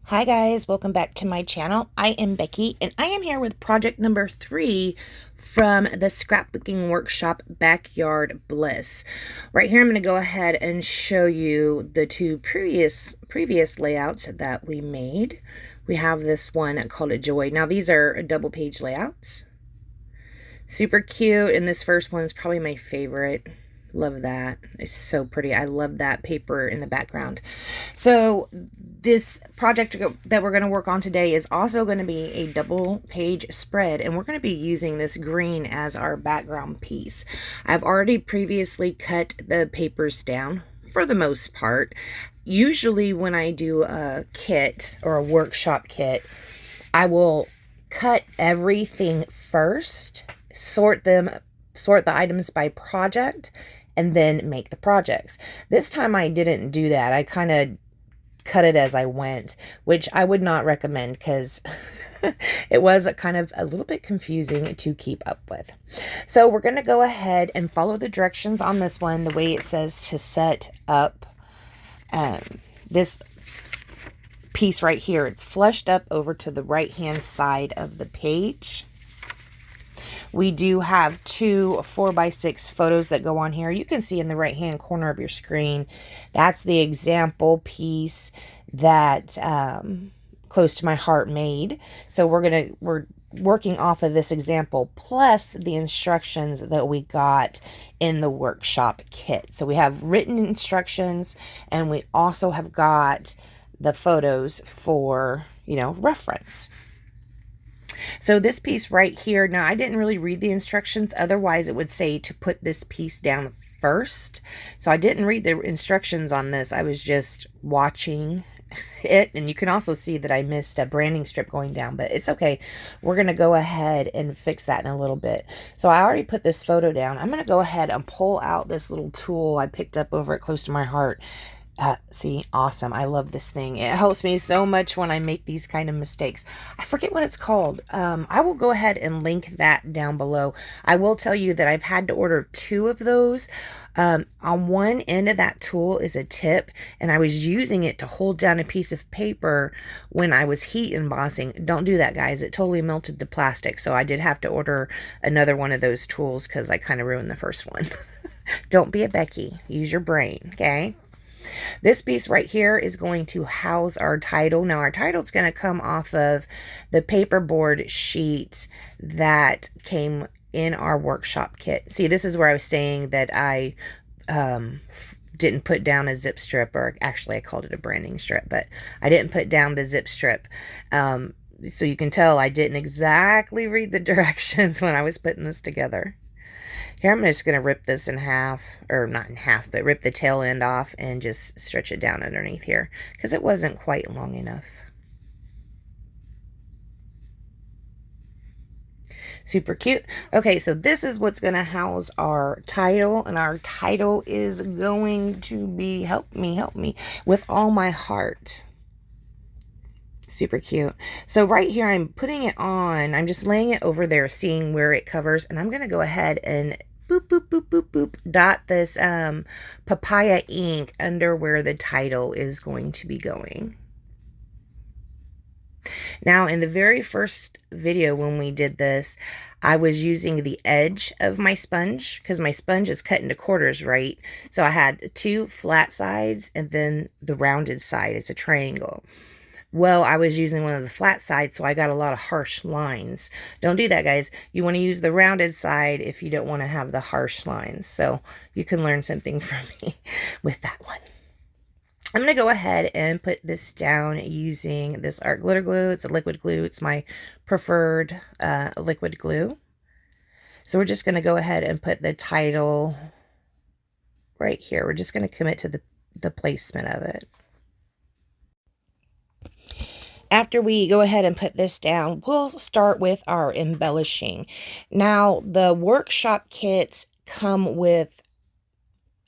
Hi guys, welcome back to my channel. I am Becky and I am here with project number 3 from the scrapbooking workshop Backyard Bliss. Right here I'm going to go ahead and show you the two previous layouts that we made. We have this one called a Joy. Now these are double page layouts. Super cute, and this first one is probably my favorite. Love that. It's so pretty. I love that paper in the background. So this project that we're going to work on today is also going to be a double page spread, and we're going to be using this green as our background piece. I've already previously cut the papers down for the most part. Usually when I do a kit or a workshop kit, I will cut everything first, sort the items by project, and then make the projects. This time I didn't do that. I kind of cut it as I went, which I would not recommend because it was kind of a little bit confusing to keep up with. So we're going to go ahead and follow the directions on this one, the way it says to set up this piece right here. It's flushed up over to the right hand side of the page. We do have two 4x6 photos that go on here. You can see in the right hand corner of your screen, that's the example piece that Close to My Heart made. So we're working off of this example plus the instructions that we got in the workshop kit. So we have written instructions, and we also have got the photos for, reference. So this piece right here, now I didn't really read the instructions, otherwise it would say to put this piece down first. So I didn't read the instructions on this. I was just watching it, and you can also see that I missed a branding strip going down, but it's okay. We're going to go ahead and fix that in a little bit. So I already put this photo down. I'm going to go ahead and pull out this little tool I picked up over at Close to My Heart. See, awesome. I love this thing. It helps me so much when I make these kind of mistakes. I forget what it's called. I will go ahead and link that down below. I will tell you that I've had to order 2 of those. On one end of that tool is a tip, and I was using it to hold down a piece of paper when I was heat embossing. Don't do that, guys. It totally melted the plastic, so I did have to order another one of those tools because I kind of ruined the first one. Don't be a Becky. Use your brain, okay? This piece right here is going to house our title. Now our title is going to come off of the paperboard sheet that came in our workshop kit. See, this is where I was saying that I didn't put down a zip strip, or actually I called it a branding strip, but I didn't put down the zip strip. So you can tell I didn't exactly read the directions when I was putting this together. Here, I'm just going to rip this in half, or not in half, but rip the tail end off and just stretch it down underneath here because it wasn't quite long enough. Super cute. Okay, so this is what's going to house our title, and our title is going to be help me, with all my heart. Super cute. So right here, I'm putting it on. I'm just laying it over there, seeing where it covers. And I'm going to go ahead and boop, boop, boop, boop, boop, dot this Papaya ink under where the title is going to be going. Now, in the very first video when we did this, I was using the edge of my sponge because my sponge is cut into quarters, right? So I had 2 flat sides and then the rounded side. It's a triangle. Well, I was using one of the flat sides, so I got a lot of harsh lines. Don't do that, guys. You want to use the rounded side if you don't want to have the harsh lines. So you can learn something from me with that one. I'm going to go ahead and put this down using this art glitter glue. It's a liquid glue. It's my preferred liquid glue. So we're just going to go ahead and put the title right here. We're just going to commit to the placement of it. After we go ahead and put this down, we'll start with our embellishing. Now, the workshop kits come with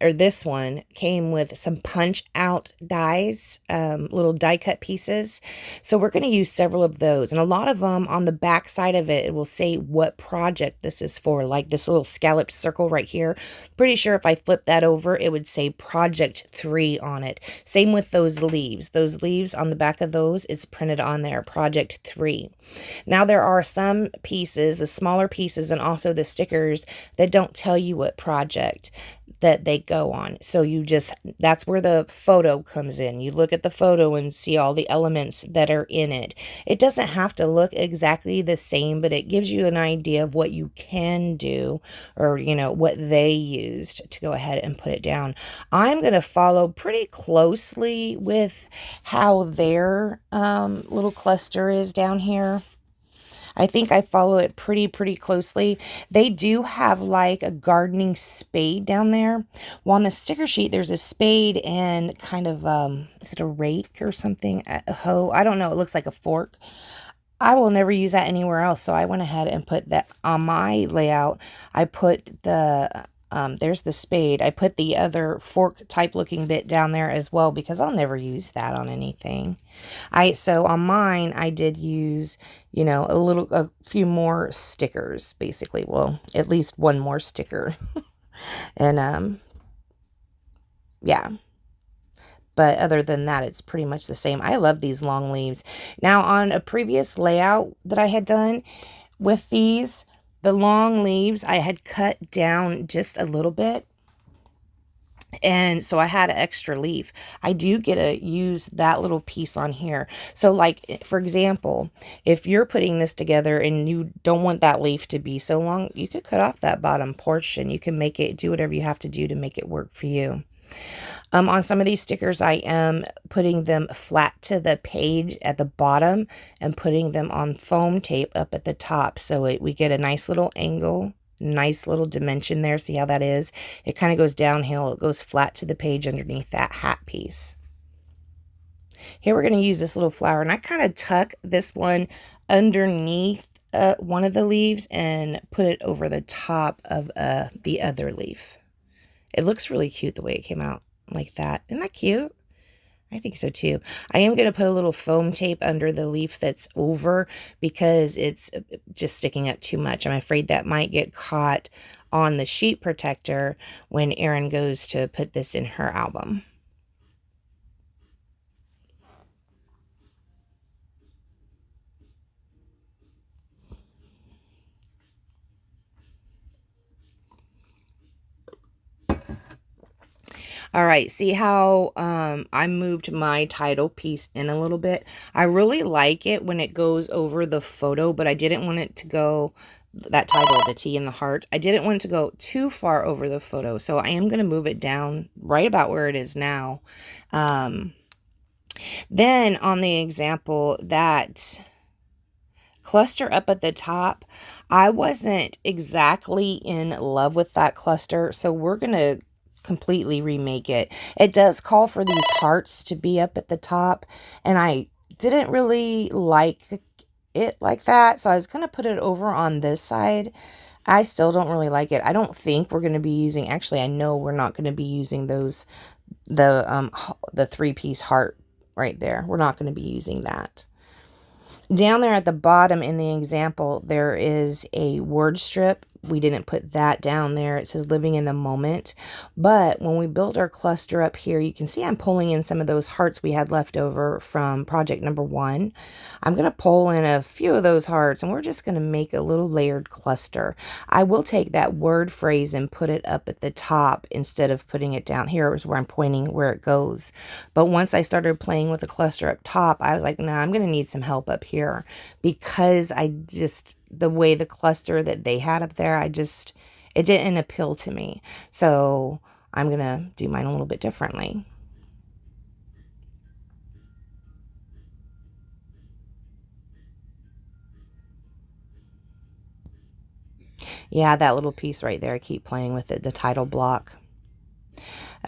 or this one came with some punch out dies, little die cut pieces. So we're going to use several of those, and a lot of them on the back side of it, it will say what project this is for, like this little scalloped circle right here. Pretty sure if I flip that over, it would say project 3 on it. Same with those leaves. Those leaves on the back of those, it's printed on there, project 3. Now there are some pieces, the smaller pieces and also the stickers, that don't tell you what project that they go on. So you just, that's where the photo comes in. You look at the photo and see all the elements that are in it. It doesn't have to look exactly the same, but it gives you an idea of what you can do, or, you know, what they used to go ahead and put it down. I'm going to follow pretty closely with how their little cluster is down here. I think I follow it pretty closely. They do have like a gardening spade down there. Well, on the sticker sheet, there's a spade and kind of, is it a rake or something? A hoe? I don't know. It looks like a fork. I will never use that anywhere else. So I went ahead and put that on my layout. I put the, there's the spade. I put the other fork type looking bit down there as well, because I'll never use that on anything. So on mine, I did use, you know, a few more stickers, basically. Well, at least one more sticker. And, yeah. But other than that, it's pretty much the same. I love these long leaves. Now, on a previous layout that I had done with these, the long leaves, I had cut down just a little bit. And so I had an extra leaf. I do get to use that little piece on here. So like, for example, if you're putting this together and you don't want that leaf to be so long, you could cut off that bottom portion. You can make it, do whatever you have to do to make it work for you. On some of these stickers, I am putting them flat to the page at the bottom and putting them on foam tape up at the top. So we get a nice little angle, nice little dimension there. See how that is? It kind of goes downhill. It goes flat to the page underneath that hat piece. Here we're going to use this little flower, and I kind of tuck this one underneath one of the leaves and put it over the top of the other leaf. It looks really cute the way it came out like that. Isn't that cute? I think so too. I am going to put a little foam tape under the leaf that's over, because it's just sticking up too much. I'm afraid that might get caught on the sheet protector when Erin goes to put this in her album. All right, see how I moved my title piece in a little bit? I really like it when it goes over the photo, but I didn't want it to go, that title, the T and the heart, I didn't want it to go too far over the photo. So I am going to move it down right about where it is now. Then on the example, that cluster up at the top, I wasn't exactly in love with that cluster. So we're going to completely remake it. It does call for these hearts to be up at the top, and I didn't really like it like that, so I was going to put it over on this side. I still don't really like it. I don't think we're going to be using, actually I know we're not going to be using those, the 3-piece heart right there. We're not going to be using that. Down there at the bottom in the example, there is a word strip. We didn't put that down there. It says living in the moment. But when we built our cluster up here, you can see I'm pulling in some of those hearts we had left over from project number 1. I'm going to pull in a few of those hearts, and we're just going to make a little layered cluster. I will take that word phrase and put it up at the top instead of putting it down here, is where I'm pointing where it goes. But once I started playing with the cluster up top, I was like, nah, I'm going to need some help up here, because the way the cluster that they had up there, it didn't appeal to me. So I'm going to do mine a little bit differently. Yeah, that little piece right there, I keep playing with it, the title block.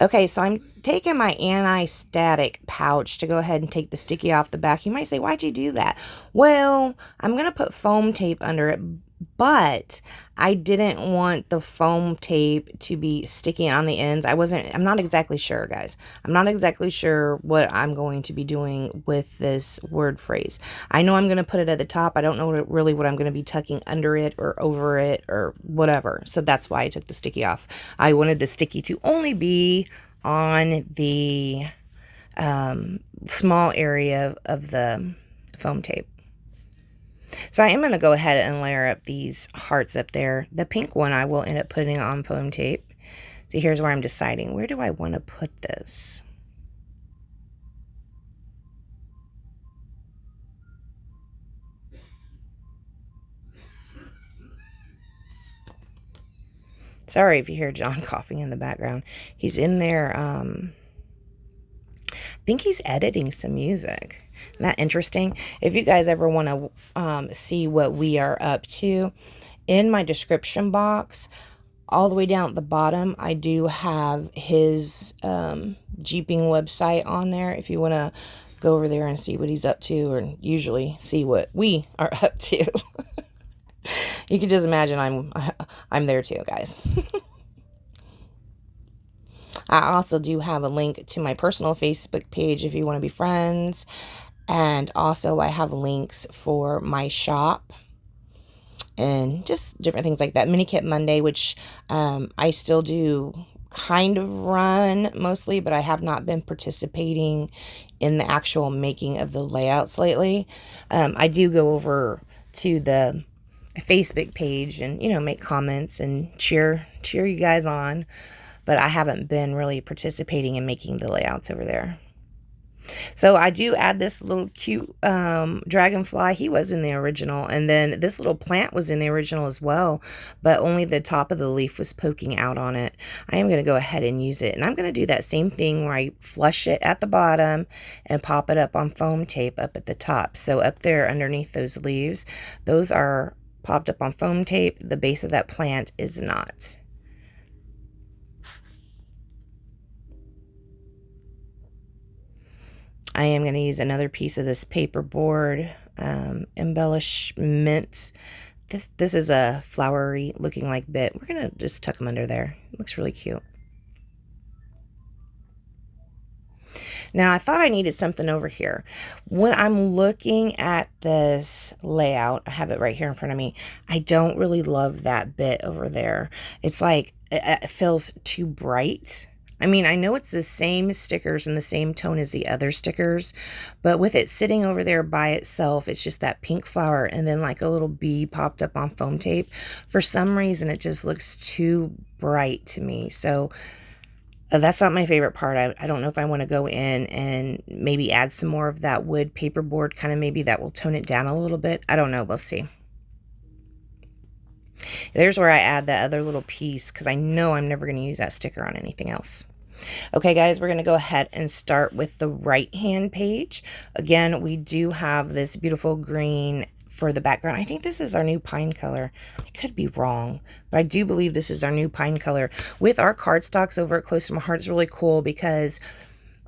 Okay, so I'm taking my anti-static pouch to go ahead and take the sticky off the back. You might say, why'd you do that? Well, I'm going to put foam tape under it, but I didn't want the foam tape to be sticky on the ends. I'm not exactly sure, guys. I'm not exactly sure what I'm going to be doing with this word phrase. I know I'm going to put it at the top. I don't know really what I'm going to be tucking under it or over it or whatever. So that's why I took the sticky off. I wanted the sticky to only be on the small area of the foam tape. So I am going to go ahead and layer up these hearts up there. The pink one I will end up putting on foam tape. So here's where I'm deciding, where do I want to put this? Sorry if you hear John coughing in the background. He's in there, I think he's editing some music. Isn't that interesting? If you guys ever want to see what we are up to, in my description box, all the way down at the bottom, I do have his Jeeping website on there if you want to go over there and see what he's up to, or usually see what we are up to. You can just imagine I'm there too, guys. I also do have a link to my personal Facebook page if you want to be friends. And also I have links for my shop and just different things like that. Mini Kit Monday, which I still do kind of run mostly, but I have not been participating in the actual making of the layouts lately. I do go over to the Facebook page and, you know, make comments and cheer you guys on, but I haven't been really participating in making the layouts over there. So I do add this little cute dragonfly. He was in the original, and then this little plant was in the original as well, but only the top of the leaf was poking out on it. I am going to go ahead and use it, and I'm going to do that same thing where I flush it at the bottom and pop it up on foam tape up at the top. So up there underneath those leaves, those are popped up on foam tape. The base of that plant is not. I am going to use another piece of this paperboard embellishment. This is a flowery looking like bit. We're going to just tuck them under there. It looks really cute. Now, I thought I needed something over here. When I'm looking at this layout, I have it right here in front of me, I don't really love that bit over there. It's like, it feels too bright. I mean, I know it's the same stickers and the same tone as the other stickers, but with it sitting over there by itself, it's just that pink flower and then like a little bee popped up on foam tape. For some reason, it just looks too bright to me. So that's not my favorite part. I don't know if I want to go in and maybe add some more of that wood paperboard, kind of maybe that will tone it down a little bit. I don't know. We'll see. There's where I add that other little piece because I know I'm never going to use that sticker on anything else. Okay, guys, we're going to go ahead and start with the right-hand page. Again, we do have this beautiful green for the background. I think this is our new pine color. I could be wrong, but I do believe this is our new pine color. With our cardstocks over at Close to My Heart, it's really cool because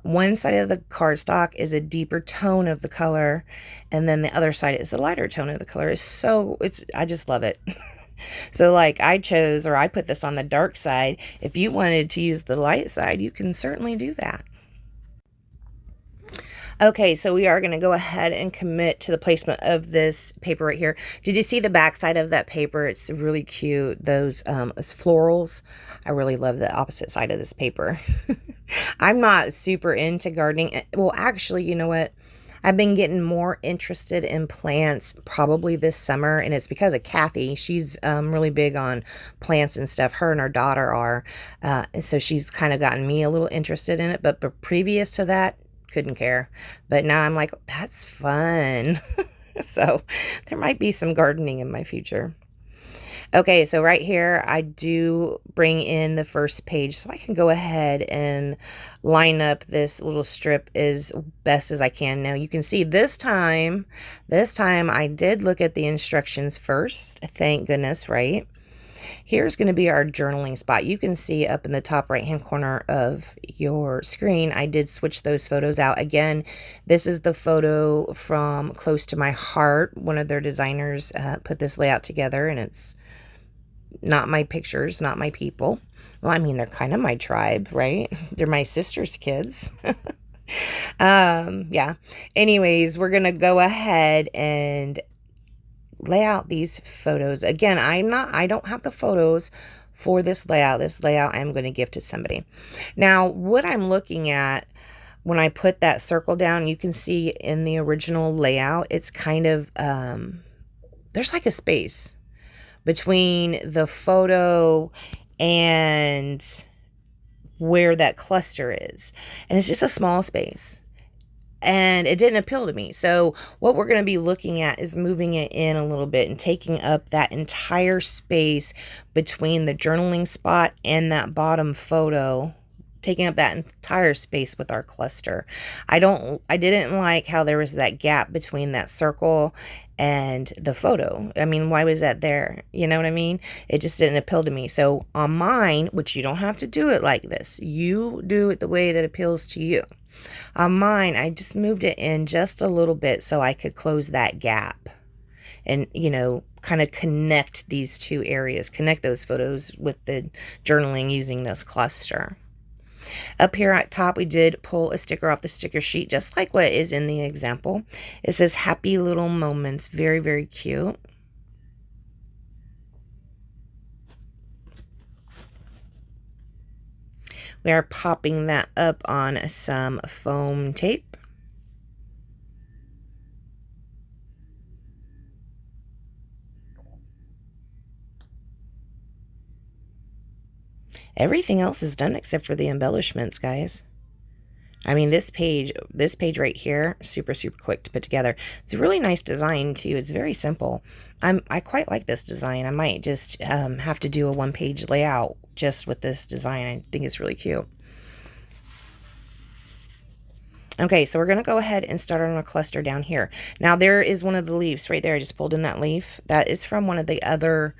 one side of the cardstock is a deeper tone of the color, and then the other side is a lighter tone of the color. I just love it. So like I put this on the dark side. If you wanted to use the light side, you can certainly do that. Okay, so we are going to go ahead and commit to the placement of this paper right here. Did you see the back side of that paper? It's really cute. Those it's florals. I really love the opposite side of this paper. I'm not super into gardening. Well, actually, you know what? I've been getting more interested in plants probably this summer, and it's because of Kathy. She's really big on plants and stuff. Her and her daughter are, and so she's kind of gotten me a little interested in it. But previous to that, couldn't care. But now I'm like, that's fun. So there might be some gardening in my future. Okay, so right here, I do bring in the first page so I can go ahead and line up this little strip as best as I can. Now you can see this time I did look at the instructions first. Thank goodness, right? Here's going to be our journaling spot. You can see up in the top right hand corner of your screen, I did switch those photos out. Again, this is the photo from Close to My Heart. One of their designers put this layout together, and it's not my pictures, not my people. Well, I mean, they're kind of my tribe, right? They're my sister's kids. Yeah. Anyways, we're going to go ahead and lay out these photos. Again, I don't have the photos for this layout. This layout I'm going to give to somebody. Now, what I'm looking at when I put that circle down, you can see in the original layout, it's kind of, there's like a space between the photo and where that cluster is. And it's just a small space. And it didn't appeal to me. So what we're going to be looking at is moving it in a little bit and taking up that entire space between the journaling spot and that bottom photo, taking up that entire space with our cluster. I didn't like how there was that gap between that circle and the photo. I mean, why was that there? You know what I mean? It just didn't appeal to me. So on mine, which you don't have to do it like this, you do it the way that appeals to you. On mine, I just moved it in just a little bit so I could close that gap and, you know, kind of connect these two areas, connect those photos with the journaling using this cluster. Up here at top, we did pull a sticker off the sticker sheet, just like what is in the example. It says happy little moments. Very, very cute. We are popping that up on some foam tape. Everything else is done except for the embellishments, guys. I mean, this page right here, super, super quick to put together. It's a really nice design too. It's very simple. I quite like this design. I might just have to do a one-page layout just with this design. I think it's really cute. Okay, so we're going to go ahead and start on a cluster down here. Now, there is one of the leaves right there. I just pulled in that leaf. That is from one of the other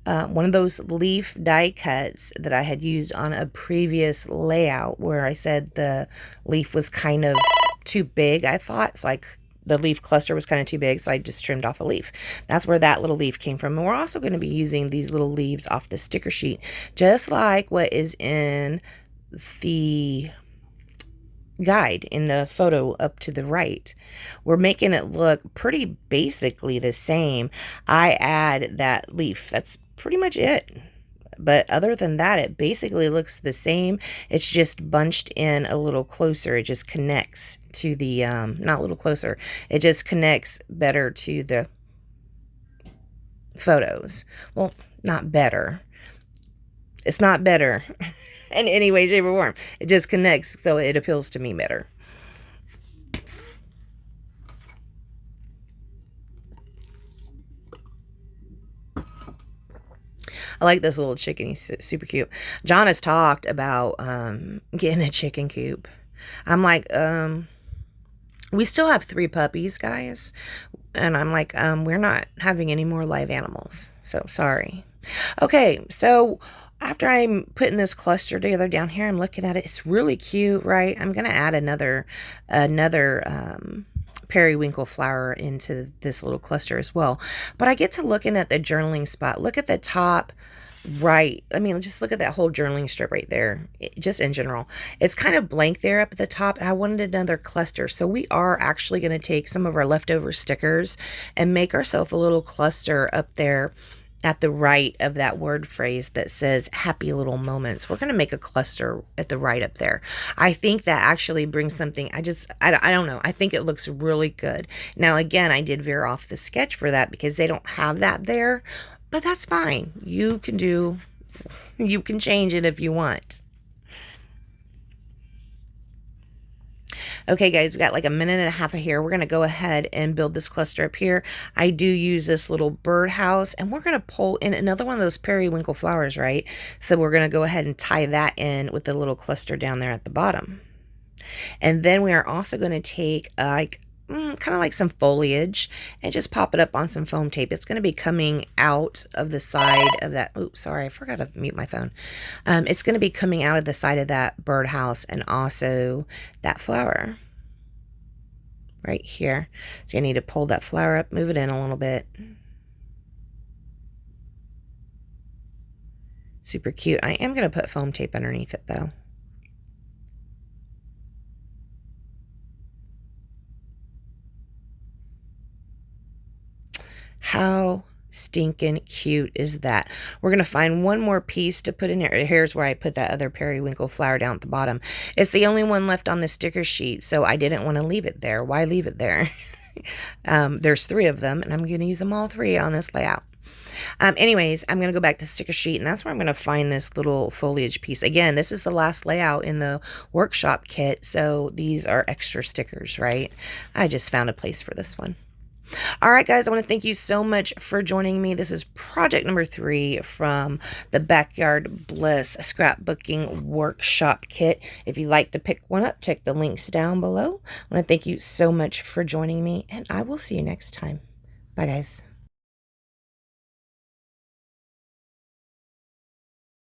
one of those leaf die cuts that I had used on a previous layout where I said the leaf was kind of too big, I thought. So the leaf cluster was kind of too big, so I just trimmed off a leaf. That's where that little leaf came from. And we're also going to be using these little leaves off the sticker sheet, just like what is in the guide in the photo up to the right. We're making it look pretty basically the same. I add that leaf. That's pretty much it. But other than that, it basically looks the same. It's just bunched in a little closer. It just connects to the, not a little closer. It just connects better to the photos. Well, not better. It's not better in any way, shape, or form. It just connects, so it appeals to me better. I like this little chicken. He's super cute. John has talked about getting a chicken coop. I'm like, we still have 3 puppies, guys. And I'm like, we're not having any more live animals. So, sorry. Okay, so after I'm putting this cluster together down here, I'm looking at it. It's really cute, right? I'm going to add another periwinkle flower into this little cluster as well. But I get to looking at the journaling spot. Look at the top right. I mean, just look at that whole journaling strip right there. Just in general, it's kind of blank there up at the top, and I wanted another cluster. So we are actually going to take some of our leftover stickers and make ourselves a little cluster up there at the right of that word phrase that says happy little moments. We're going to make a cluster at the right up there. I think that actually brings something. I don't know. I think it looks really good. Now, again, I did veer off the sketch for that because they don't have that there, but that's fine. You can change it if you want. Okay, guys, we got like a minute and a half of here. We're going to go ahead and build this cluster up here. I do use this little birdhouse, and we're going to pull in another one of those periwinkle flowers, right? So we're going to go ahead and tie that in with the little cluster down there at the bottom. And then we are also going to take like kind of like some foliage, and just pop it up on some foam tape. It's going to be coming out of the side of that. Oops, sorry, I forgot to mute my phone. It's going to be coming out of the side of that birdhouse and also that flower right here. So you need to pull that flower up, move it in a little bit. Super cute. I am going to put foam tape underneath it though. How stinking cute is that? We're going to find one more piece to put in here. Here's where I put that other periwinkle flower down at the bottom. It's the only one left on the sticker sheet, so I didn't want to leave it there. Why leave it there? There's 3 of them, and I'm going to use them all 3 on this layout. Anyways, I'm going to go back to the sticker sheet, and that's where I'm going to find this little foliage piece. Again, this is the last layout in the workshop kit, so these are extra stickers, right? I just found a place for this one. All right, guys, I want to thank you so much for joining me. This is project number 3 from the Backyard Bliss Scrapbooking Workshop Kit. If you'd like to pick one up, check the links down below. I want to thank you so much for joining me, and I will see you next time. Bye, guys.